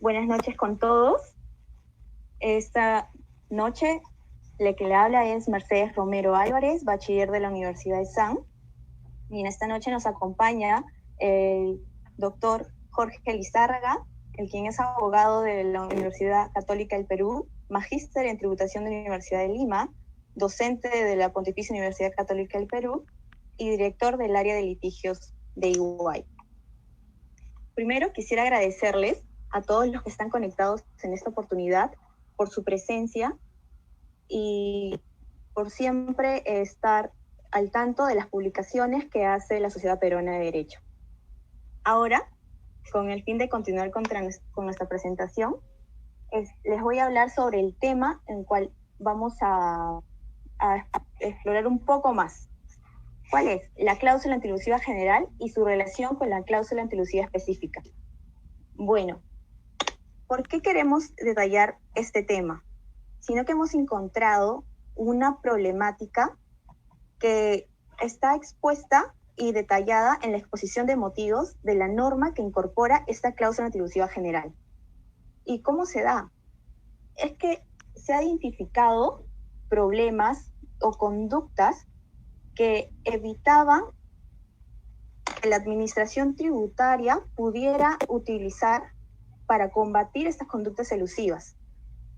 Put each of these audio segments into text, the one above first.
Buenas noches con todos. Esta noche la que le habla es Mercedes Romero Álvarez, bachiller de la Universidad de SAM. Y en esta noche nos acompaña el doctor Jorge Lizárraga, el quien es abogado de la Universidad Católica del Perú, magíster en tributación de la Universidad de Lima, docente de la Pontificia Universidad Católica del Perú y director del área de litigios de EY. Primero quisiera agradecerles a todos los que están conectados en esta oportunidad por su presencia y por siempre estar al tanto de las publicaciones que hace la Sociedad Peruana de Derecho. Ahora, con el fin de continuar con nuestra presentación, les voy a hablar sobre el tema en el cual vamos a explorar un poco más. ¿Cuál es? La cláusula antielusiva general y su relación con la cláusula antielusiva específica. Bueno, ¿por qué queremos detallar este tema? Sino que hemos encontrado una problemática que está expuesta y detallada en la exposición de motivos de la norma que incorpora esta cláusula antielusiva general. ¿Y cómo se da? Es que se ha identificado problemas o conductas que evitaban que la administración tributaria pudiera utilizar para combatir estas conductas elusivas.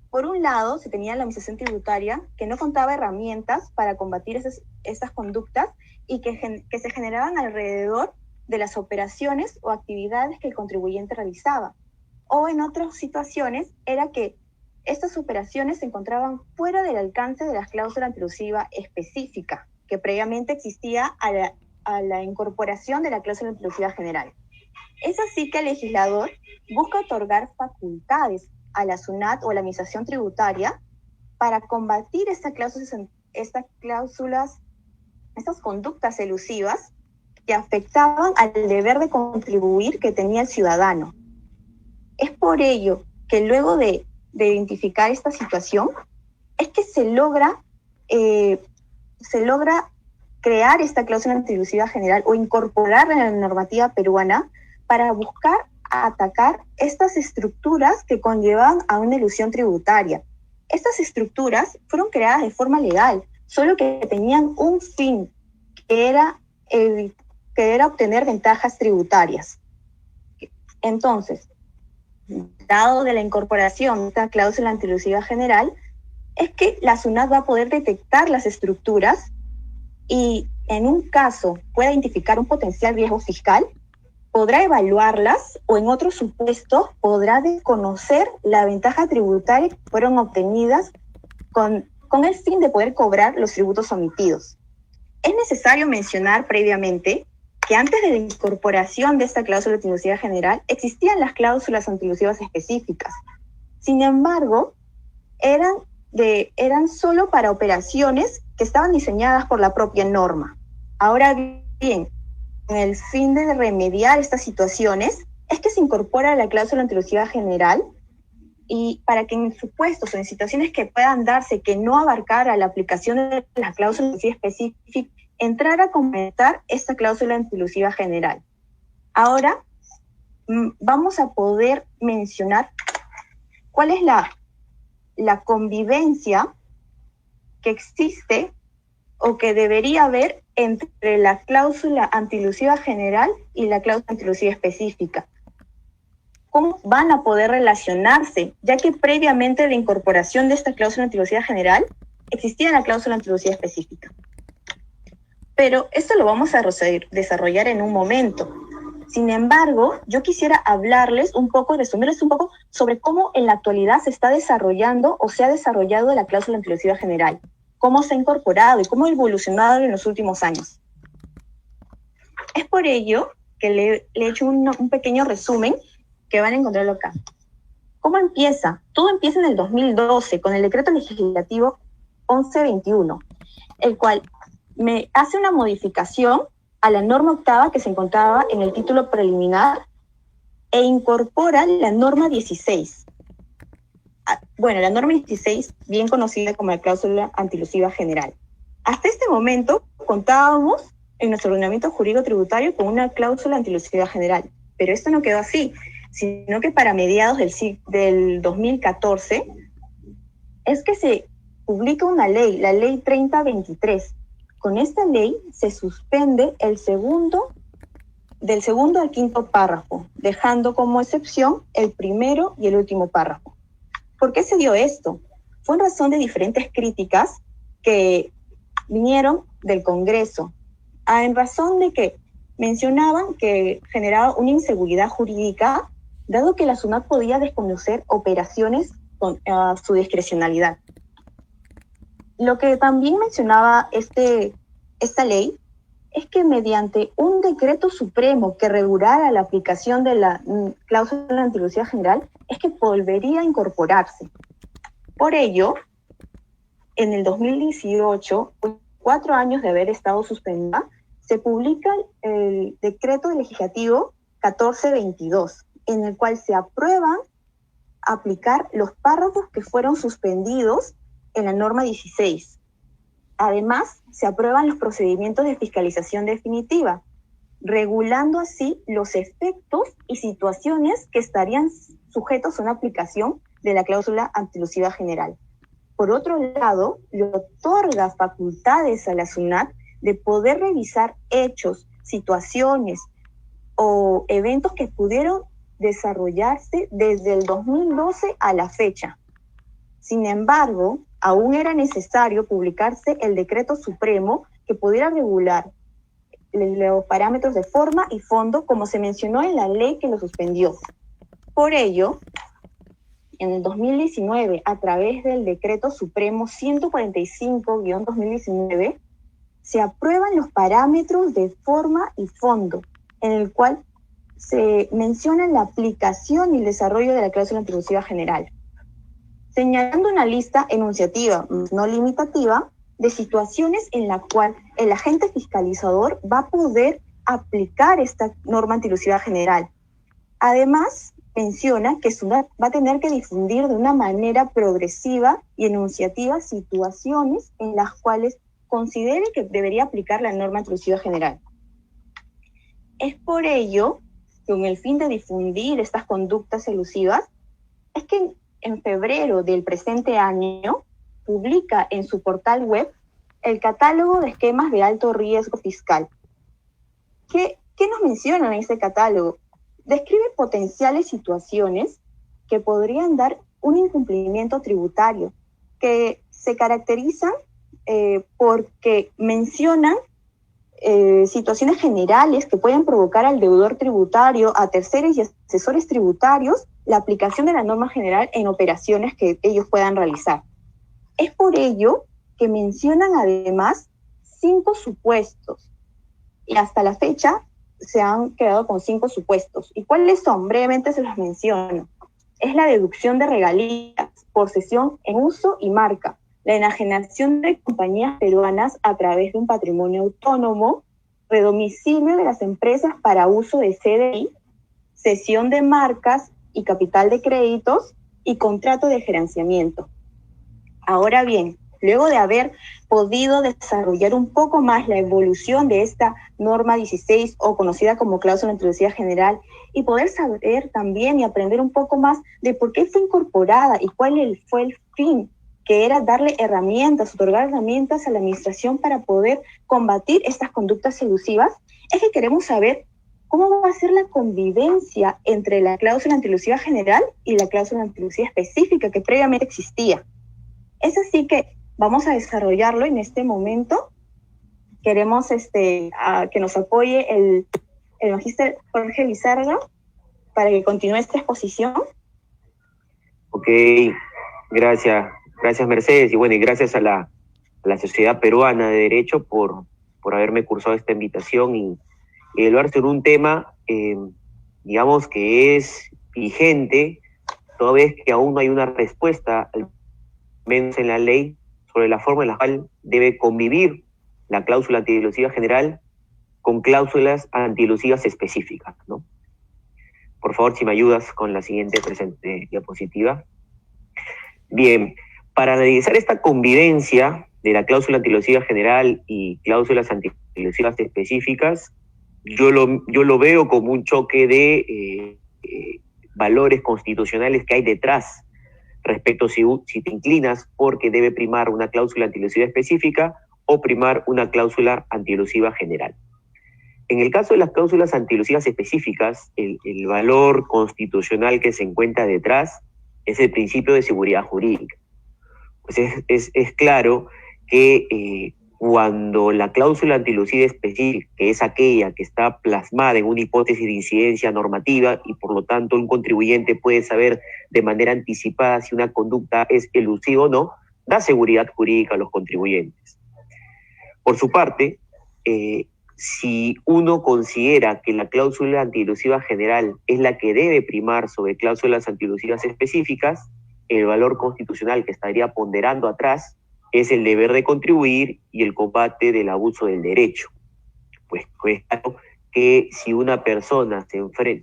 Por un lado, se tenía la administración tributaria que no contaba herramientas para combatir estas conductas y que se generaban alrededor de las operaciones o actividades que el contribuyente realizaba. O en otras situaciones era que estas operaciones se encontraban fuera del alcance de la cláusula antielusiva específica que previamente existía a la incorporación de la cláusula antielusiva general. Es así que el legislador busca otorgar facultades a la SUNAT o a la Administración Tributaria para combatir estas conductas elusivas que afectaban al deber de contribuir que tenía el ciudadano. Es por ello que luego de identificar esta situación, es que se logra crear esta cláusula antielusiva general o incorporarla en la normativa peruana para buscar atacar estas estructuras que conllevan a una elusión tributaria. Estas estructuras fueron creadas de forma legal, solo que tenían un fin, que era obtener ventajas tributarias. Entonces, dado de la incorporación de esta cláusula antielusiva general, es que la SUNAT va a poder detectar las estructuras y en un caso pueda identificar un potencial riesgo fiscal, podrá evaluarlas o en otros supuestos podrá desconocer la ventaja tributaria que fueron obtenidas con el fin de poder cobrar los tributos omitidos. Es necesario mencionar previamente que antes de la incorporación de esta cláusula antielusiva general existían las cláusulas antielusivas específicas. Sin embargo, eran solo para operaciones que estaban diseñadas por la propia norma. Ahora bien, con el fin de remediar estas situaciones, es que se incorpora la cláusula antielusiva general y para que en supuestos o en situaciones que puedan darse que no abarcara la aplicación de la cláusula antielusiva específica, entrar a completar esta cláusula antielusiva general. Ahora vamos a poder mencionar cuál es la convivencia que existe o que debería haber entre la cláusula antielusiva general y la cláusula antielusiva específica. ¿Cómo van a poder relacionarse? Ya que previamente la incorporación de esta cláusula antielusiva general existía la cláusula antielusiva específica. Pero esto lo vamos a desarrollar en un momento. Sin embargo, yo quisiera hablarles un poco, resumirles un poco sobre cómo en la actualidad se está desarrollando o se ha desarrollado la cláusula antielusiva general, cómo se ha incorporado y cómo ha evolucionado en los últimos años. Es por ello que le he hecho un pequeño resumen que van a encontrarlo acá. ¿Cómo empieza? Todo empieza en el 2012 con el decreto legislativo 1121, el cual me hace una modificación a la norma octava que se encontraba en el título preliminar e incorpora la norma 16. Bueno, la norma 16, bien conocida como la cláusula antielusiva general. Hasta este momento contábamos en nuestro ordenamiento jurídico tributario con una cláusula antielusiva general, pero esto no quedó así. sino que para mediados del 2014, es que se publica una ley, la Ley 3023. Con esta ley se suspende del segundo al quinto párrafo, dejando como excepción el primero y el último párrafo. ¿Por qué se dio esto? Fue en razón de diferentes críticas que vinieron del Congreso, en razón de que mencionaban que generaba una inseguridad jurídica, dado que la SUNAT podía desconocer operaciones con su discrecionalidad. Lo que también mencionaba esta ley es que mediante un decreto supremo que regulara la aplicación de la cláusula antidumping general, es que volvería a incorporarse. Por ello, en el 2018, 4 años de haber estado suspendida, se publica el decreto legislativo 1422, en el cual se aprueban aplicar los párrafos que fueron suspendidos en la norma 16. Además, se aprueban los procedimientos de fiscalización definitiva, regulando así los efectos y situaciones que estarían sujetos a una aplicación de la cláusula antielusiva general. Por otro lado, le otorga facultades a la SUNAT de poder revisar hechos, situaciones o eventos que pudieron desarrollarse desde el 2012 a la fecha. Sin embargo, aún era necesario publicarse el decreto supremo que pudiera regular los parámetros de forma y fondo, como se mencionó en la ley que lo suspendió. Por ello, en el 2019, a través del decreto supremo 145-2019, se aprueban los parámetros de forma y fondo, en el cual se menciona la aplicación y el desarrollo de la cláusula antielusiva general, señalando una lista enunciativa, no limitativa, de situaciones en la cual el agente fiscalizador va a poder aplicar esta norma antielusiva general. Además, menciona que SUNAT va a tener que difundir de una manera progresiva y enunciativa situaciones en las cuales considere que debería aplicar la norma antielusiva general. Es por ello, con el fin de difundir estas conductas elusivas, es que en febrero del presente año publica en su portal web el catálogo de esquemas de alto riesgo fiscal. ¿Qué nos menciona en este catálogo? Describe potenciales situaciones que podrían dar un incumplimiento tributario, que se caracterizan porque mencionan situaciones generales que pueden provocar al deudor tributario, a terceros y asesores tributarios, la aplicación de la norma general en operaciones que ellos puedan realizar. Es por ello que mencionan además 5 supuestos, y hasta la fecha se han quedado con 5 supuestos. ¿Y cuáles son? Brevemente se los menciono. Es la deducción de regalías por cesión en uso y marca, la enajenación de compañías peruanas a través de un patrimonio autónomo, redomicilio de las empresas para uso de CDI, cesión de marcas y capital de créditos y contrato de gerenciamiento. Ahora bien, luego de haber podido desarrollar un poco más la evolución de esta norma 16 o conocida como cláusula antielusiva general y poder saber también y aprender un poco más de por qué fue incorporada y cuál fue el fin, que era darle herramientas, otorgar herramientas a la administración para poder combatir estas conductas elusivas, es que queremos saber cómo va a ser la convivencia entre la cláusula antielusiva general y la cláusula antielusiva específica que previamente existía. Es así que vamos a desarrollarlo en este momento. Queremos que nos apoye el magíster Jorge Lizarga para que continúe esta exposición. Ok, gracias Mercedes, y bueno, y gracias a la Sociedad Peruana de Derecho por haberme cursado esta invitación y hablar sobre un tema, digamos, que es vigente, toda vez que aún no hay una respuesta, al menos en la ley, sobre la forma en la cual debe convivir la cláusula antielusiva general con cláusulas antielusivas específicas, ¿no? Por favor, si me ayudas con la siguiente diapositiva. Bien, para analizar esta convivencia de la cláusula antielusiva general y cláusulas antielusivas específicas, yo lo veo como un choque valores constitucionales que hay detrás respecto si te inclinas porque debe primar una cláusula antielusiva específica o primar una cláusula antielusiva general. En el caso de las cláusulas antielusivas específicas, el valor constitucional que se encuentra detrás es el principio de seguridad jurídica. Pues es claro que cuando la cláusula antielusiva específica, que es aquella que está plasmada en una hipótesis de incidencia normativa y por lo tanto un contribuyente puede saber de manera anticipada si una conducta es elusiva o no, da seguridad jurídica a los contribuyentes. Por su parte, si uno considera que la cláusula antielusiva general es la que debe primar sobre cláusulas antielusivas específicas, el valor constitucional que estaría ponderando atrás es el deber de contribuir y el combate del abuso del derecho. Pues claro que si una persona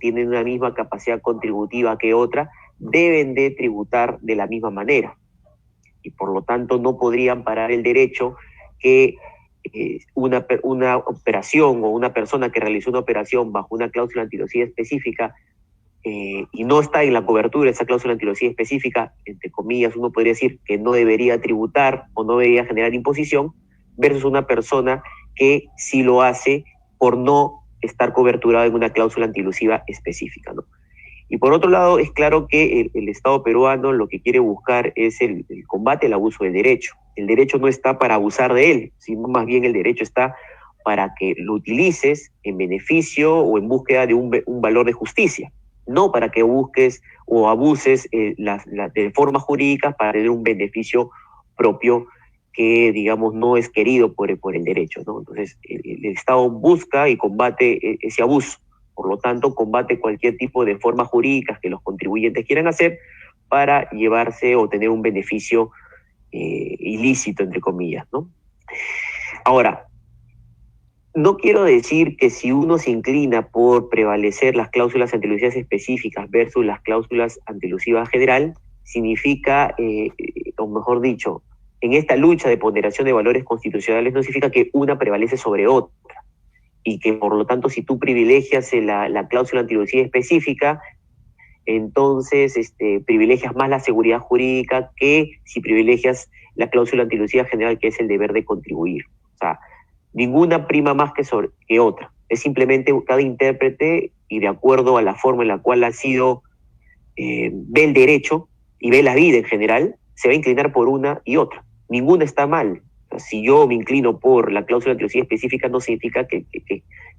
tiene una misma capacidad contributiva que otra, deben de tributar de la misma manera. Y por lo tanto no podrían parar el derecho que una operación o una persona que realizó una operación bajo una cláusula antielusiva específica y no está en la cobertura de esa cláusula antielusiva específica, entre comillas, uno podría decir que no debería tributar o no debería generar imposición, versus una persona que sí lo hace por no estar coberturada en una cláusula antielusiva específica, ¿no? Y por otro lado, es claro que el Estado peruano lo que quiere buscar es el combate al abuso del derecho. El derecho no está para abusar de él, sino más bien el derecho está para que lo utilices en beneficio o en búsqueda de un valor de justicia, no para que busques o abuses de formas jurídicas para tener un beneficio propio que, digamos, no es querido por el derecho, ¿no? Entonces, el Estado busca y combate ese abuso. Por lo tanto, combate cualquier tipo de formas jurídicas que los contribuyentes quieran hacer para llevarse o tener un beneficio ilícito, entre comillas, ¿no? Ahora, no quiero decir que si uno se inclina por prevalecer las cláusulas antielusivas específicas versus las cláusulas antielusivas general, significa, o mejor dicho, en esta lucha de ponderación de valores constitucionales no significa que una prevalece sobre otra y que por lo tanto si tú privilegias la cláusula antielusiva específica, entonces privilegias más la seguridad jurídica que si privilegias la cláusula antielusiva general, que es el deber de contribuir. O sea, ninguna prima más que otra. Es simplemente cada intérprete y de acuerdo a la forma en la cual ha sido, ve el derecho y ve la vida en general, se va a inclinar por una y otra. Ninguna está mal. O sea, si yo me inclino por la cláusula antielusiva específica, no significa que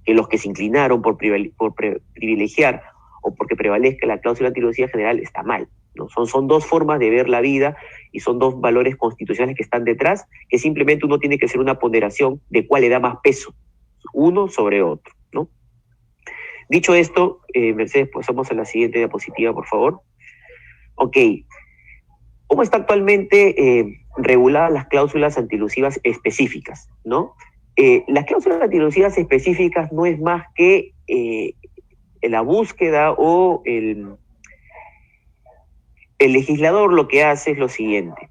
los que se inclinaron por privilegiar o porque prevalezca la cláusula antielusiva general está mal, ¿no? Son dos formas de ver la vida y son dos valores constitucionales que están detrás, que simplemente uno tiene que hacer una ponderación de cuál le da más peso, uno sobre otro, ¿no? Dicho esto, Mercedes, pasamos a la siguiente diapositiva, por favor. Ok. ¿Cómo está actualmente reguladas las cláusulas antielusivas específicas, ¿no? Las cláusulas antielusivas específicas no es más que la búsqueda o el legislador lo que hace es lo siguiente.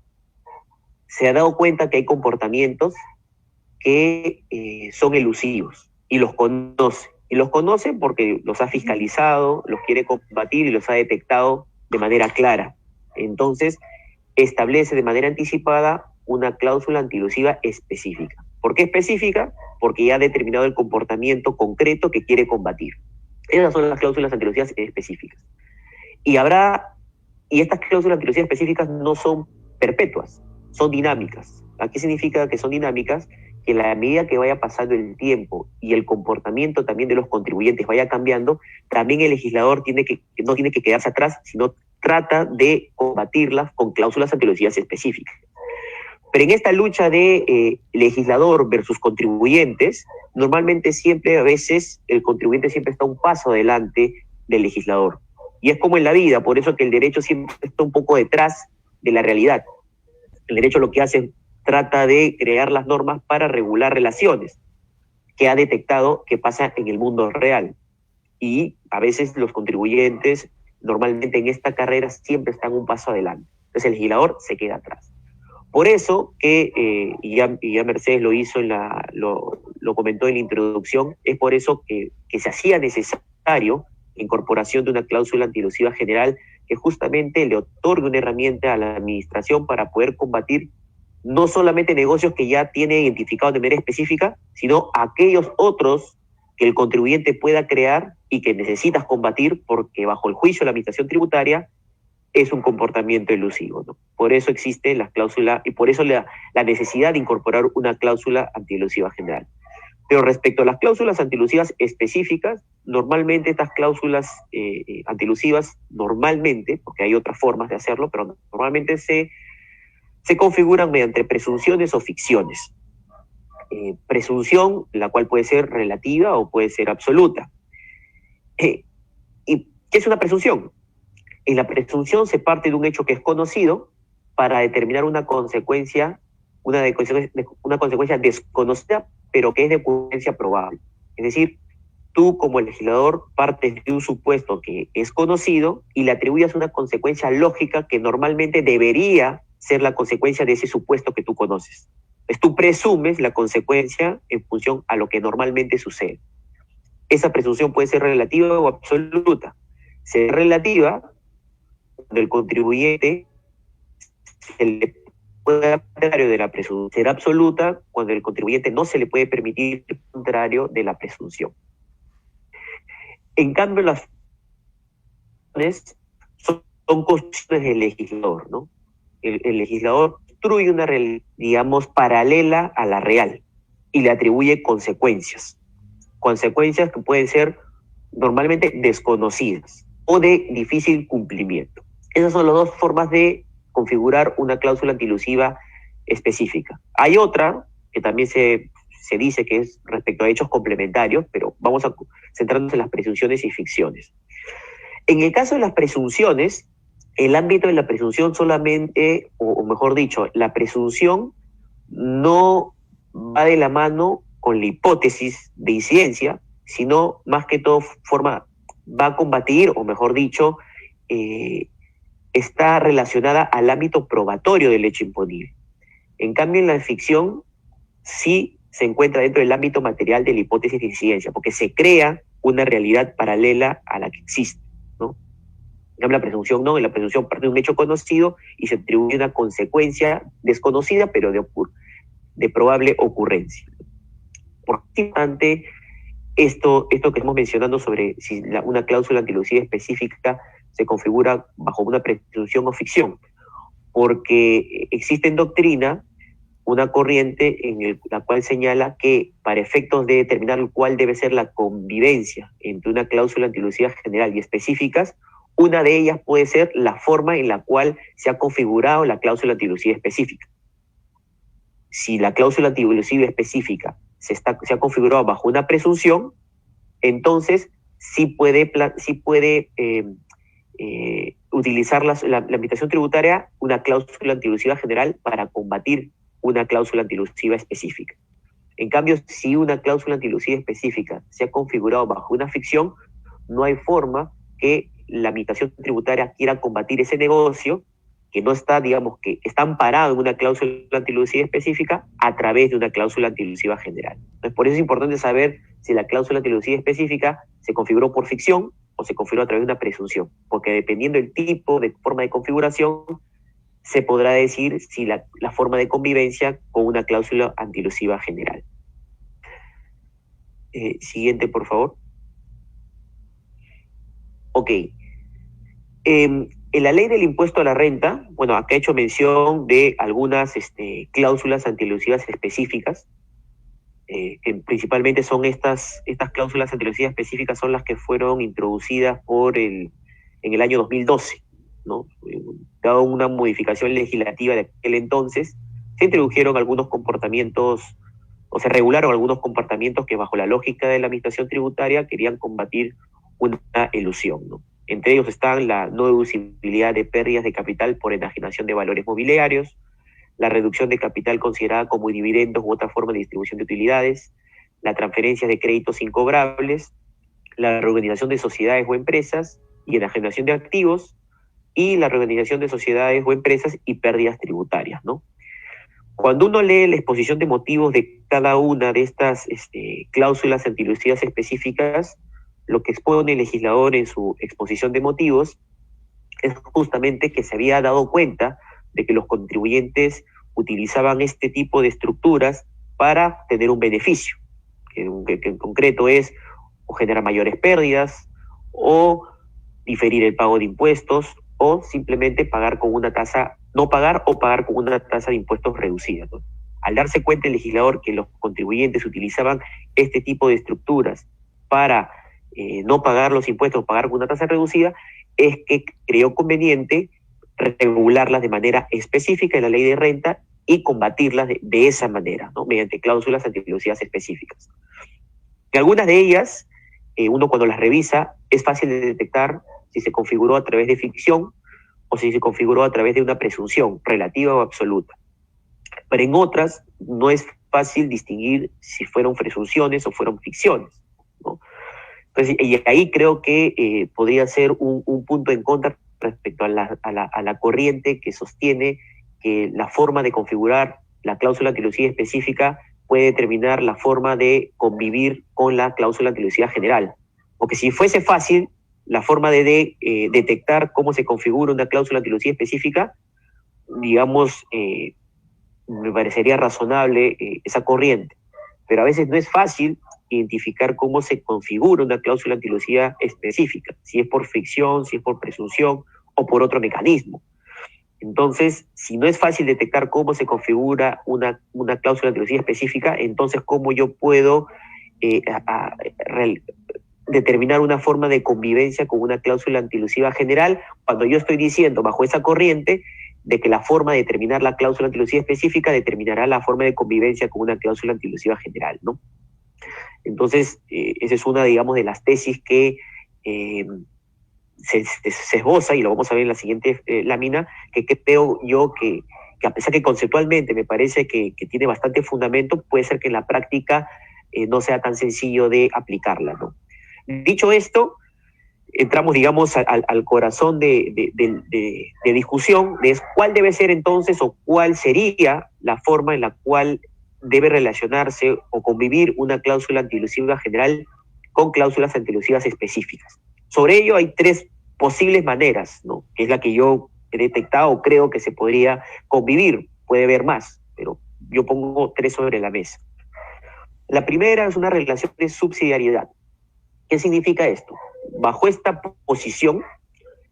Se ha dado cuenta que hay comportamientos que son elusivos y los conoce. Y los conoce porque los ha fiscalizado, los quiere combatir y los ha detectado de manera clara. Entonces, establece de manera anticipada una cláusula antielusiva específica. ¿Por qué específica? Porque ya ha determinado el comportamiento concreto que quiere combatir. Esas son las cláusulas antielusivas específicas. Y estas cláusulas antielusivas específicas no son perpetuas, son dinámicas. ¿A qué significa que son dinámicas? Que a la medida que vaya pasando el tiempo y el comportamiento también de los contribuyentes vaya cambiando, también el legislador no tiene que quedarse atrás, sino trata de combatirlas con cláusulas antielusivas específicas. Pero en esta lucha de legislador versus contribuyentes, normalmente siempre, a veces, el contribuyente siempre está un paso adelante del legislador. Y es como en la vida, por eso que el derecho siempre está un poco detrás de la realidad. El derecho lo que hace es trata de crear las normas para regular relaciones que ha detectado que pasa en el mundo real. Y a veces los contribuyentes, normalmente en esta carrera, siempre están un paso adelante. Entonces el legislador se queda atrás. Por eso que, y ya Mercedes lo hizo, lo comentó en la introducción, es por eso que se hacía necesario incorporación de una cláusula antielusiva general que justamente le otorgue una herramienta a la administración para poder combatir no solamente negocios que ya tiene identificados de manera específica, sino aquellos otros que el contribuyente pueda crear y que necesitas combatir porque bajo el juicio de la administración tributaria es un comportamiento elusivo, ¿no? Por eso existe la cláusula y por eso la necesidad de incorporar una cláusula antielusiva general. Pero respecto a las cláusulas antielusivas específicas, normalmente estas cláusulas antielusivas, normalmente, porque hay otras formas de hacerlo, pero normalmente se configuran mediante presunciones o ficciones. Presunción, la cual puede ser relativa o puede ser absoluta. ¿Y qué es una presunción? En la presunción se parte de un hecho que es conocido para determinar una consecuencia desconocida, pero que es de ocurrencia probable. Es decir, tú como legislador partes de un supuesto que es conocido y le atribuyes una consecuencia lógica que normalmente debería ser la consecuencia de ese supuesto que tú conoces. Pues tú presumes la consecuencia en función a lo que normalmente sucede. Esa presunción puede ser relativa o absoluta. Ser relativa cuando el contribuyente se le puede contrario de la presunción. Será absoluta cuando el contribuyente no se le puede permitir el contrario de la presunción. En cambio, las son cuestiones del legislador, ¿no? El legislador construye una realidad, digamos, paralela a la real y le atribuye consecuencias que pueden ser normalmente desconocidas o de difícil cumplimiento. Esas son las dos formas de configurar una cláusula antielusiva específica. Hay otra que también se dice que es respecto a hechos complementarios, pero vamos a centrarnos en las presunciones y ficciones. En el caso de las presunciones, el ámbito de la presunción solamente, o mejor dicho, la presunción no va de la mano con la hipótesis de incidencia, sino más que todo va a combatir, o mejor dicho, está relacionada al ámbito probatorio del hecho imponible. En cambio, en la ficción sí se encuentra dentro del ámbito material de la hipótesis de incidencia, porque se crea una realidad paralela a la que existe, ¿no? En cambio, la presunción no, en la presunción parte de un hecho conocido y se atribuye una consecuencia desconocida, pero de probable ocurrencia. Por importante esto que estamos mencionando sobre si una cláusula antielusiva específica se configura bajo una presunción o ficción, porque existe en doctrina una corriente en la cual señala que para efectos de determinar cuál debe ser la convivencia entre una cláusula antielusiva general y específicas, una de ellas puede ser la forma en la cual se ha configurado la cláusula antielusiva específica. Si la cláusula antielusiva específica se ha configurado bajo una presunción, entonces sí puede utilizar la administración tributaria una cláusula antielusiva general para combatir una cláusula antielusiva específica. En cambio, si una cláusula antielusiva específica se ha configurado bajo una ficción, no hay forma que la administración tributaria quiera combatir ese negocio que no está, digamos, que está amparado en una cláusula antielusiva específica a través de una cláusula antielusiva general. Entonces, por eso es importante saber si la cláusula antielusiva específica se configuró por ficción o se configuró a través de una presunción, porque dependiendo del tipo de forma de configuración, se podrá decir si la forma de convivencia con una cláusula antielusiva general. Siguiente, por favor. Ok. En la ley del impuesto a la renta, bueno, acá he hecho mención de algunas cláusulas antielusivas específicas, que principalmente son estas cláusulas antielusivas específicas son las que fueron introducidas en el año 2012, ¿no? Dado una modificación legislativa de aquel entonces, se introdujeron algunos comportamientos, o se regularon algunos comportamientos que bajo la lógica de la administración tributaria querían combatir una elusión, ¿no? Entre ellos están la no deducibilidad de pérdidas de capital por enajenación de valores mobiliarios, la reducción de capital considerada como dividendos u otra forma de distribución de utilidades, la transferencia de créditos incobrables, la reorganización de sociedades o empresas y enajenación de activos, y la reorganización de sociedades o empresas y pérdidas tributarias, ¿no? Cuando uno lee la exposición de motivos de cada una de estas cláusulas antielusivas específicas, lo que expone el legislador en su exposición de motivos es justamente que se había dado cuenta de que los contribuyentes utilizaban este tipo de estructuras para tener un beneficio, que en concreto es o generar mayores pérdidas, o diferir el pago de impuestos, o simplemente pagar con una tasa, no pagar o pagar con una tasa de impuestos reducida, ¿no? Al darse cuenta el legislador que los contribuyentes utilizaban este tipo de estructuras para no pagar los impuestos o pagar con una tasa reducida, es que creyó conveniente regularlas de manera específica en la ley de renta y combatirlas de esa manera, ¿no? Mediante cláusulas antieludivas específicas. Que algunas de ellas, uno cuando las revisa, es fácil de detectar si se configuró a través de ficción o si se configuró a través de una presunción relativa o absoluta. Pero en otras no es fácil distinguir si fueron presunciones o fueron ficciones, ¿no? Entonces, y ahí creo que podría ser un punto en contra respecto a la corriente que sostiene que la forma de configurar la cláusula antilucidez específica puede determinar la forma de convivir con la cláusula antilucidez general. Porque si fuese fácil la forma de detectar cómo se configura una cláusula antilucidez específica, digamos, me parecería razonable esa corriente. Pero a veces no es fácil identificar cómo se configura una cláusula antilucidez específica, si es por ficción, si es por presunción o por otro mecanismo. Entonces, si no es fácil detectar cómo se configura una cláusula antilucidez específica, entonces cómo yo puedo determinar una forma de convivencia con una cláusula antilusiva general cuando yo estoy diciendo bajo esa corriente de que la forma de determinar la cláusula antilusiva específica determinará la forma de convivencia con una cláusula antilusiva general, ¿no? Entonces, esa es una, digamos, de las tesis que se esboza, y lo vamos a ver en la siguiente lámina, que creo yo que a pesar que conceptualmente me parece que tiene bastante fundamento, puede ser que en la práctica no sea tan sencillo de aplicarla, ¿no? Dicho esto, entramos, digamos, al corazón de discusión, de cuál debe ser entonces o cuál sería la forma en la cual debe relacionarse o convivir una cláusula antielusiva general con cláusulas antielusivas específicas. Sobre ello hay tres posibles maneras, ¿no? Que es la que yo he detectado o creo que se podría convivir. Puede haber más, pero yo pongo tres sobre la mesa. La primera es una relación de subsidiariedad. ¿Qué significa esto? Bajo esta posición,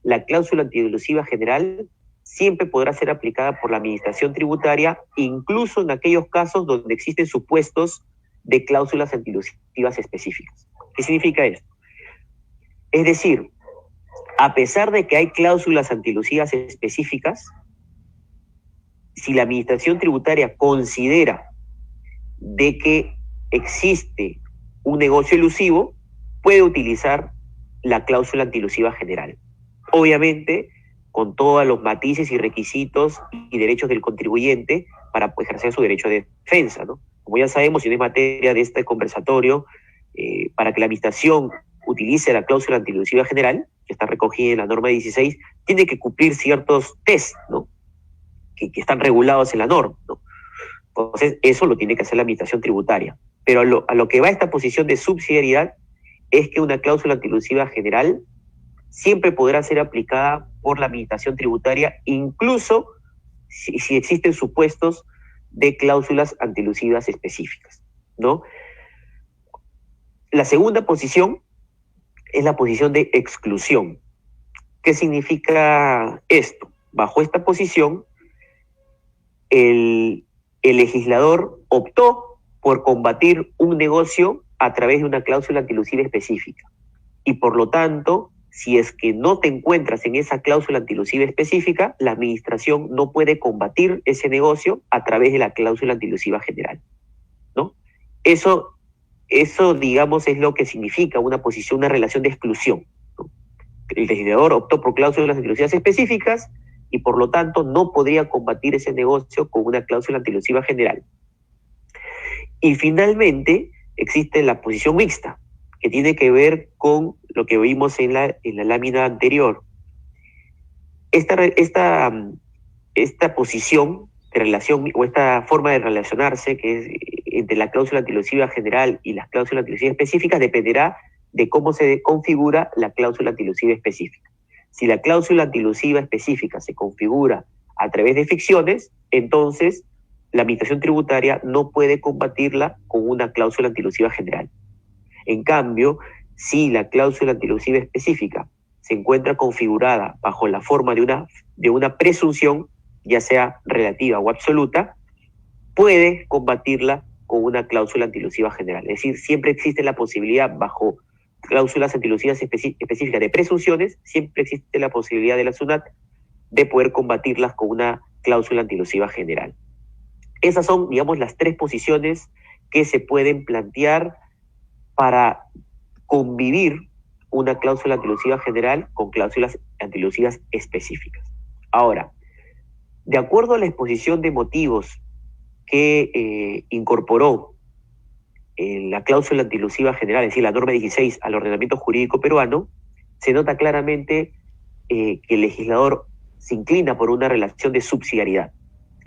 la cláusula antielusiva general siempre podrá ser aplicada por la administración tributaria, incluso en aquellos casos donde existen supuestos de cláusulas antielusivas específicas. ¿Qué significa esto? Es decir, a pesar de que hay cláusulas antielusivas específicas, si la administración tributaria considera de que existe un negocio elusivo, puede utilizar la cláusula antielusiva general. Obviamente, con todos los matices y requisitos y derechos del contribuyente para ejercer su derecho de defensa, ¿no? Como ya sabemos, y no es materia de este conversatorio, para que la administración utilice la cláusula antielusiva general, que está recogida en la norma 16, tiene que cumplir ciertos test, ¿no? Que están regulados en la norma, ¿no? Entonces, eso lo tiene que hacer la administración tributaria. Pero a lo que va esta posición de subsidiariedad es que una cláusula antielusiva general siempre podrá ser aplicada por la administración tributaria, incluso si existen supuestos de cláusulas antielusivas específicas, ¿no? La segunda posición es la posición de exclusión. ¿Qué significa esto? Bajo esta posición, el legislador optó por combatir un negocio a través de una cláusula antielusiva específica. Y por lo tanto, si es que no te encuentras en esa cláusula antielusiva específica, la administración no puede combatir ese negocio a través de la cláusula antielusiva general, ¿no? Eso, digamos, es lo que significa una posición, una relación de exclusión, ¿no? El legislador optó por cláusulas antielusivas específicas y por lo tanto no podría combatir ese negocio con una cláusula antielusiva general. Y finalmente existe la posición mixta, que tiene que ver con lo que vimos en la lámina anterior. Esta posición de relación, o esta forma de relacionarse, que es entre la cláusula antielusiva general y las cláusulas antielusivas específicas, dependerá de cómo se configura la cláusula antilusiva específica. Si la cláusula antilusiva específica se configura a través de ficciones, entonces la administración tributaria no puede combatirla con una cláusula antilusiva general. En cambio, si la cláusula antilusiva específica se encuentra configurada bajo la forma de una presunción, ya sea relativa o absoluta, puede combatirla con una cláusula antilusiva general. Es decir, siempre existe la posibilidad bajo cláusulas antilusivas específicas de presunciones, siempre existe la posibilidad de la SUNAT de poder combatirlas con una cláusula antilusiva general. Esas son, digamos, las tres posiciones que se pueden plantear para convivir una cláusula antilusiva general con cláusulas antilusivas específicas. Ahora, de acuerdo a la exposición de motivos que incorporó la cláusula antilusiva general, es decir, la norma 16 al ordenamiento jurídico peruano, se nota claramente que el legislador se inclina por una relación de subsidiariedad.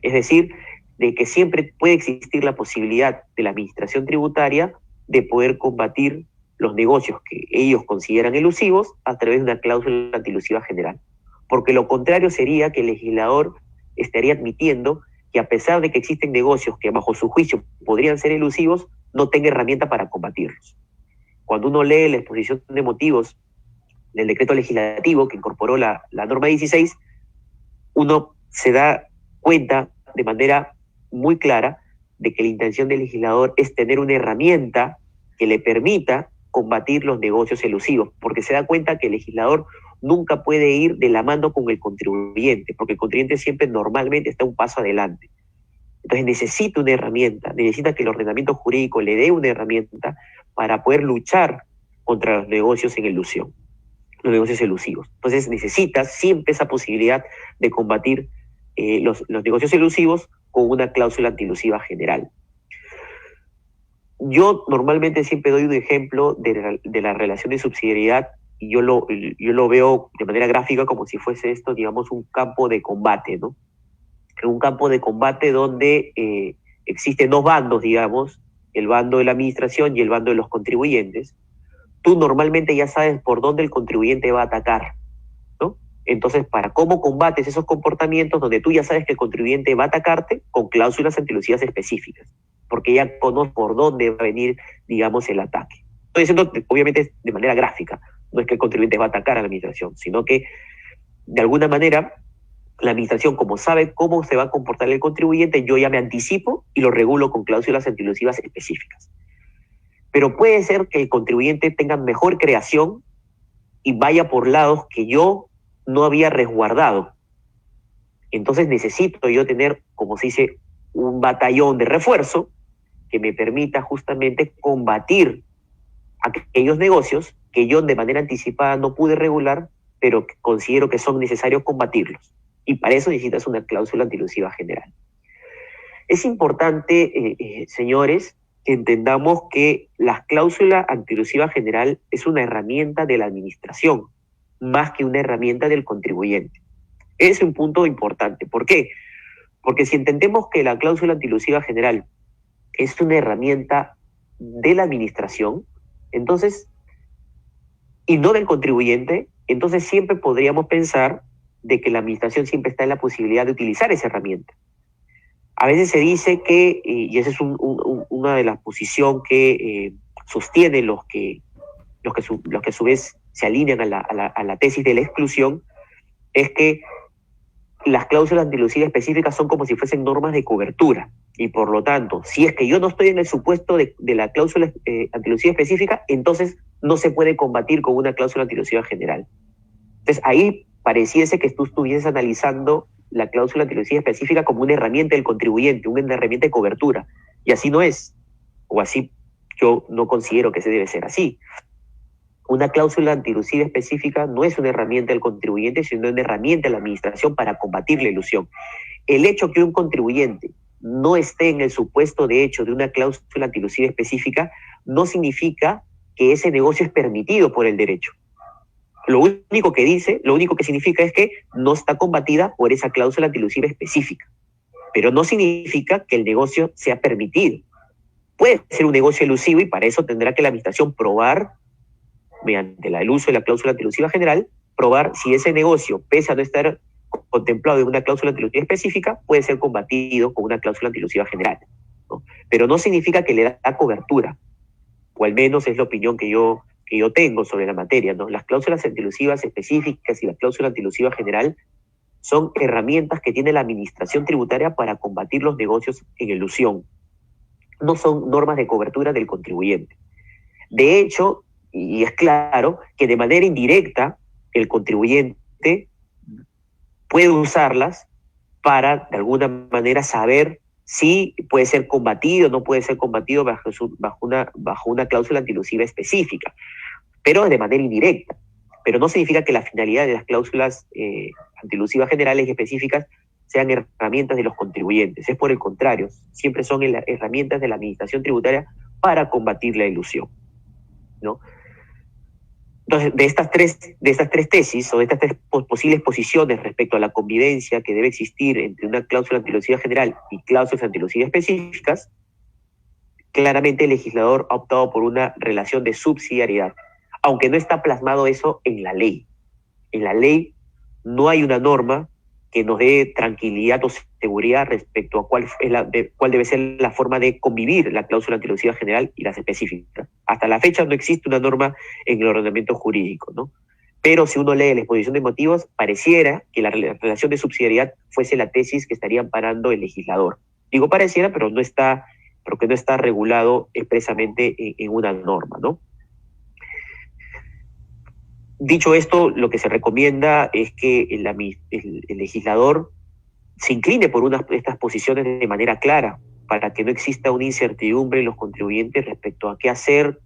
Es decir, de que siempre puede existir la posibilidad de la administración tributaria de poder combatir los negocios que ellos consideran elusivos a través de una cláusula antilusiva general. Porque lo contrario sería que el legislador estaría admitiendo que a pesar de que existen negocios que bajo su juicio podrían ser elusivos, no tenga herramienta para combatirlos. Cuando uno lee la exposición de motivos del decreto legislativo que incorporó la norma 16, uno se da cuenta de manera muy clara de que la intención del legislador es tener una herramienta que le permita combatir los negocios elusivos, porque se da cuenta que el legislador nunca puede ir de la mano con el contribuyente, porque el contribuyente siempre normalmente está un paso adelante. Entonces necesita una herramienta, necesita que el ordenamiento jurídico le dé una herramienta para poder luchar contra los negocios en elusión, los negocios elusivos. Entonces necesita siempre esa posibilidad de combatir los negocios elusivos con una cláusula antilusiva general. Yo normalmente siempre doy un ejemplo de la relación de subsidiariedad y yo lo veo de manera gráfica como si fuese esto, digamos, un campo de combate, ¿no? Un campo de combate donde existen dos bandos, digamos, el bando de la administración y el bando de los contribuyentes. Tú normalmente ya sabes por dónde el contribuyente va a atacar, ¿no? Entonces, ¿para cómo combates esos comportamientos donde tú ya sabes que el contribuyente va a atacarte? Con cláusulas antilusivas específicas, porque ya conoces por dónde va a venir, digamos, el ataque. Estoy diciendo, obviamente, de manera gráfica. No es que el contribuyente va a atacar a la administración, sino que, de alguna manera, la administración, como sabe cómo se va a comportar el contribuyente, yo ya me anticipo y lo regulo con cláusulas antilusivas específicas. Pero puede ser que el contribuyente tenga mejor creación y vaya por lados que yo no había resguardado. Entonces necesito yo tener, como se dice, un batallón de refuerzo que me permita justamente combatir aquellos negocios que yo de manera anticipada no pude regular, pero que considero que son necesarios combatirlos. Y para eso necesitas una cláusula antilusiva general. Es importante, señores, que entendamos que la cláusula antilusiva general es una herramienta de la administración, más que una herramienta del contribuyente. Es un punto importante. ¿Por qué? Porque si entendemos que la cláusula antilusiva general es una herramienta de la administración, entonces, y no del contribuyente, entonces siempre podríamos pensar de que la administración siempre está en la posibilidad de utilizar esa herramienta. A veces se dice que, y esa es una de las posiciones que sostienen los que a su vez se alinean a la tesis de la exclusión, es que las cláusulas antilusivas específicas son como si fuesen normas de cobertura, y por lo tanto, si es que yo no estoy en el supuesto de la cláusula antilusiva específica, entonces no se puede combatir con una cláusula antilusiva general. Entonces ahí pareciese que tú estuvieses analizando la cláusula antilusiva específica como una herramienta del contribuyente, una herramienta de cobertura, y así no es, o así yo no considero que se debe ser así. Una cláusula antilusiva específica no es una herramienta del contribuyente, sino una herramienta de la administración para combatir la ilusión. El hecho que un contribuyente no esté en el supuesto de hecho de una cláusula antilusiva específica no significa que ese negocio es permitido por el derecho. Lo único que significa es que no está combatida por esa cláusula antilusiva específica, pero no significa que el negocio sea permitido. Puede ser un negocio elusivo y para eso tendrá que la administración probar mediante el uso de la cláusula antilusiva general, probar si ese negocio, pese a no estar contemplado en una cláusula antilusiva específica, puede ser combatido con una cláusula antilusiva general, ¿no? Pero no significa que le da cobertura, o al menos es la opinión que yo tengo sobre la materia, ¿no? Las cláusulas antilusivas específicas y la cláusula antilusiva general son herramientas que tiene la administración tributaria para combatir los negocios en elusión. No son normas de cobertura del contribuyente. De hecho, y es claro, que de manera indirecta el contribuyente puede usarlas para, de alguna manera, saber si puede ser combatido o no puede ser combatido bajo una cláusula antilusiva específica, pero de manera indirecta. Pero no significa que la finalidad de las cláusulas antilusivas generales y específicas sean herramientas de los contribuyentes. Es por el contrario, siempre son herramientas de la administración tributaria para combatir la elusión, ¿no? Entonces, de estas tres tesis, o de estas tres posibles posiciones respecto a la convivencia que debe existir entre una cláusula antilusiva general y cláusulas antilusivas específicas, claramente el legislador ha optado por una relación de subsidiariedad, aunque no está plasmado eso en la ley. En la ley no hay una norma que nos dé tranquilidad o seguridad respecto a cuál debe ser la forma de convivir la cláusula antilusiva general y las específicas. Hasta la fecha no existe una norma en el ordenamiento jurídico, ¿no? Pero si uno lee la exposición de motivos, pareciera que la relación de subsidiariedad fuese la tesis que estaría amparando el legislador. Digo pareciera, pero porque no está regulado expresamente en una norma, ¿no? Dicho esto, lo que se recomienda es que el legislador se incline por estas posiciones de manera clara, para que no exista una incertidumbre en los contribuyentes respecto a qué hacer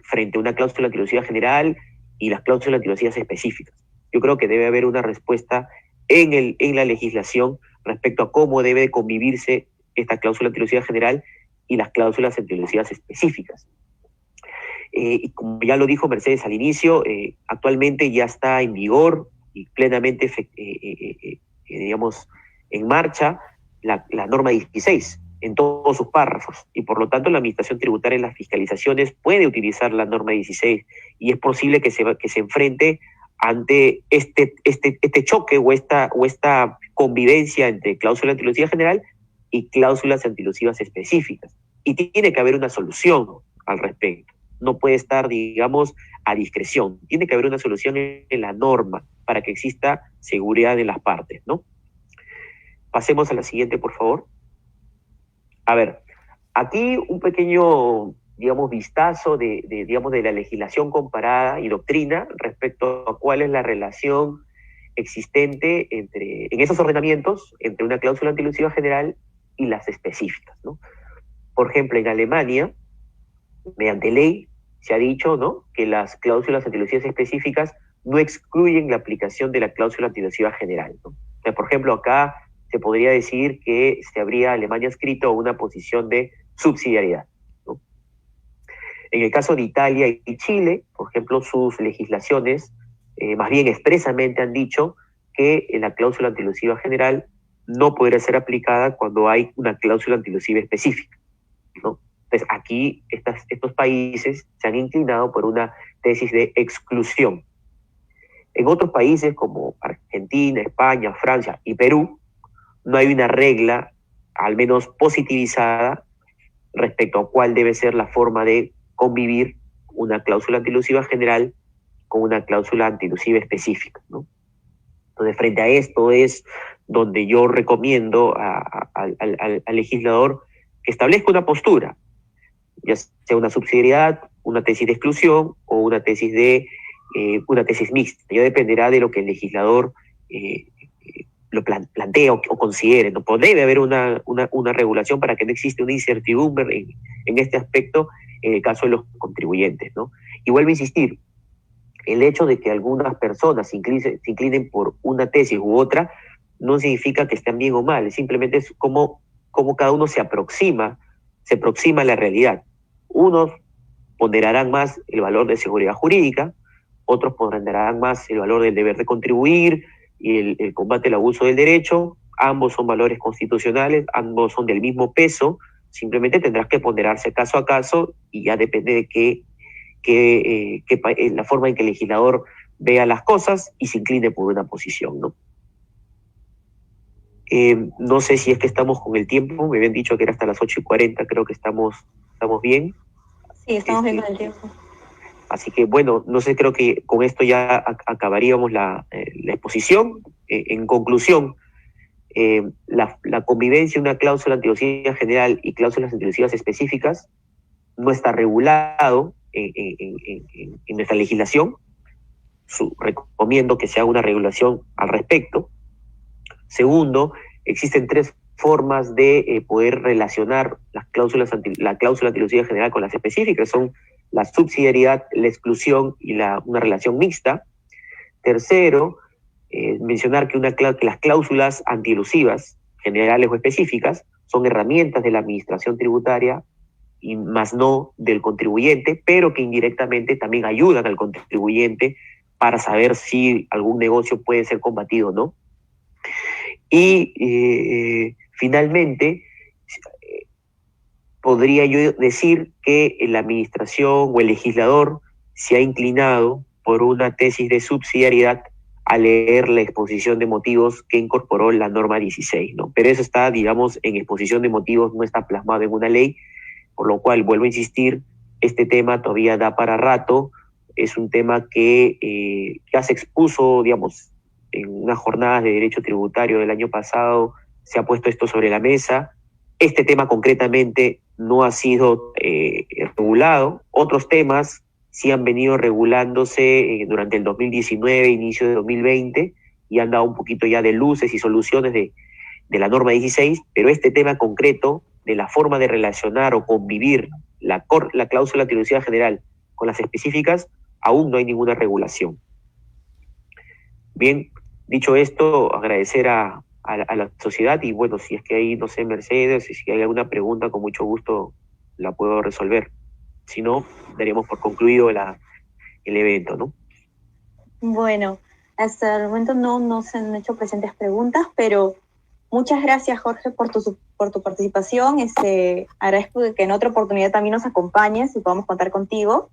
frente a una cláusula antilusiva general y las cláusulas antilusivas específicas. Yo creo que debe haber una respuesta en la legislación respecto a cómo debe convivirse esta cláusula antilusiva general y las cláusulas antilusivas específicas. Y como ya lo dijo Mercedes al inicio, actualmente ya está en vigor y plenamente, digamos, en marcha la norma 16 en todos sus párrafos, y por lo tanto la administración tributaria en las fiscalizaciones puede utilizar la norma 16, y es posible que se enfrente ante este choque o esta convivencia entre cláusula antilusiva general y cláusulas antilusivas específicas. Y tiene que haber una solución al respecto. No puede estar, digamos, a discreción. Tiene que haber una solución en la norma para que exista seguridad en las partes, ¿no? Pasemos a la siguiente, por favor. A ver, aquí un pequeño, digamos, vistazo de la legislación comparada y doctrina respecto a cuál es la relación existente en esos ordenamientos entre una cláusula antilusiva general y las específicas, ¿no? Por ejemplo, en Alemania, mediante ley, se ha dicho, ¿no?, que las cláusulas antilusivas específicas no excluyen la aplicación de la cláusula antilusiva general, ¿no? O sea, por ejemplo, acá se podría decir que se habría Alemania escrito una posición de subsidiariedad, ¿no? En el caso de Italia y Chile, por ejemplo, sus legislaciones más bien expresamente han dicho que la cláusula antilusiva general no podrá ser aplicada cuando hay una cláusula antilusiva específica, ¿no? Entonces, aquí estos países se han inclinado por una tesis de exclusión. En otros países como Argentina, España, Francia y Perú, no hay una regla, al menos positivizada, respecto a cuál debe ser la forma de convivir una cláusula antilusiva general con una cláusula antilusiva específica, ¿no? Entonces, frente a esto es donde yo recomiendo al legislador que establezca una postura, ya sea una subsidiariedad, una tesis de exclusión o una tesis mixta. Ya dependerá de lo que el legislador lo plantea o considere, ¿no? Pues debe haber una regulación para que no exista una incertidumbre en este aspecto en el caso de los contribuyentes, ¿no? Y vuelvo a insistir, el hecho de que algunas personas se inclinen por una tesis u otra no significa que estén bien o mal, simplemente es como cada uno se aproxima a la realidad. Unos ponderarán más el valor de seguridad jurídica, otros ponderarán más el valor del deber de contribuir y el combate al abuso del derecho. Ambos son valores constitucionales, ambos son del mismo peso, simplemente tendrás que ponderarse caso a caso y ya depende de qué la forma en que el legislador vea las cosas y se incline por una posición, ¿no? No sé si es que estamos con el tiempo, me habían dicho que era hasta las 8:40, creo que estamos bien. Sí, estamos bien con el tiempo. Así que bueno, no sé, creo que con esto ya acabaríamos la exposición. En conclusión, la convivencia de una cláusula antilusivia general y cláusulas antilusivas específicas no está regulado en nuestra legislación. Recomiendo que se haga una regulación al respecto. Segundo, existen tres formas de poder relacionar la cláusula antilusivia general con las específicas. Son la subsidiariedad, la exclusión y una relación mixta. Tercero, mencionar que las cláusulas antielusivas, generales o específicas, son herramientas de la administración tributaria y más no del contribuyente, pero que indirectamente también ayudan al contribuyente para saber si algún negocio puede ser combatido o no. Y finalmente, podría yo decir que la administración o el legislador se ha inclinado por una tesis de subsidiariedad al leer la exposición de motivos que incorporó la norma 16, ¿no? Pero eso está, digamos, en exposición de motivos, no está plasmado en una ley, por lo cual, vuelvo a insistir, este tema todavía da para rato. Es un tema que ya se expuso, digamos, en unas jornadas de derecho tributario del año pasado, se ha puesto esto sobre la mesa. Este tema concretamente no ha sido regulado. Otros temas sí han venido regulándose durante el 2019, inicio de 2020, y han dado un poquito ya de luces y soluciones de la norma 16, pero este tema concreto de la forma de relacionar o convivir la cláusula antilusivia general con las específicas, aún no hay ninguna regulación. Bien, dicho esto, agradecer a la sociedad y bueno, si es que hay, no sé, Mercedes, si hay alguna pregunta, con mucho gusto la puedo resolver. Si no, daríamos por concluido el evento, ¿no? Bueno, hasta el momento no se han hecho presentes preguntas, pero muchas gracias, Jorge, por tu participación. Agradezco que en otra oportunidad también nos acompañes y podamos contar contigo.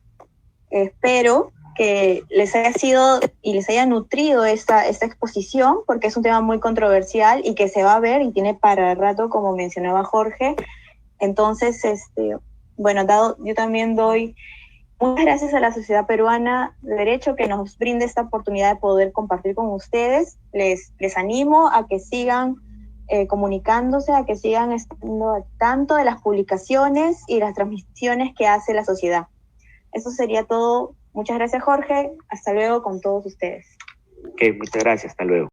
Espero que les haya sido y les haya nutrido esta exposición, porque es un tema muy controversial y que se va a ver y tiene para rato, como mencionaba Jorge. Entonces, bueno, yo también doy muchas gracias a la Sociedad Peruana de Derecho que nos brinde esta oportunidad de poder compartir con ustedes. Les animo a que sigan comunicándose, a que sigan estando al tanto de las publicaciones y las transmisiones que hace la sociedad. Eso sería todo. Muchas gracias, Jorge. Hasta luego con todos ustedes. Ok, muchas gracias. Hasta luego.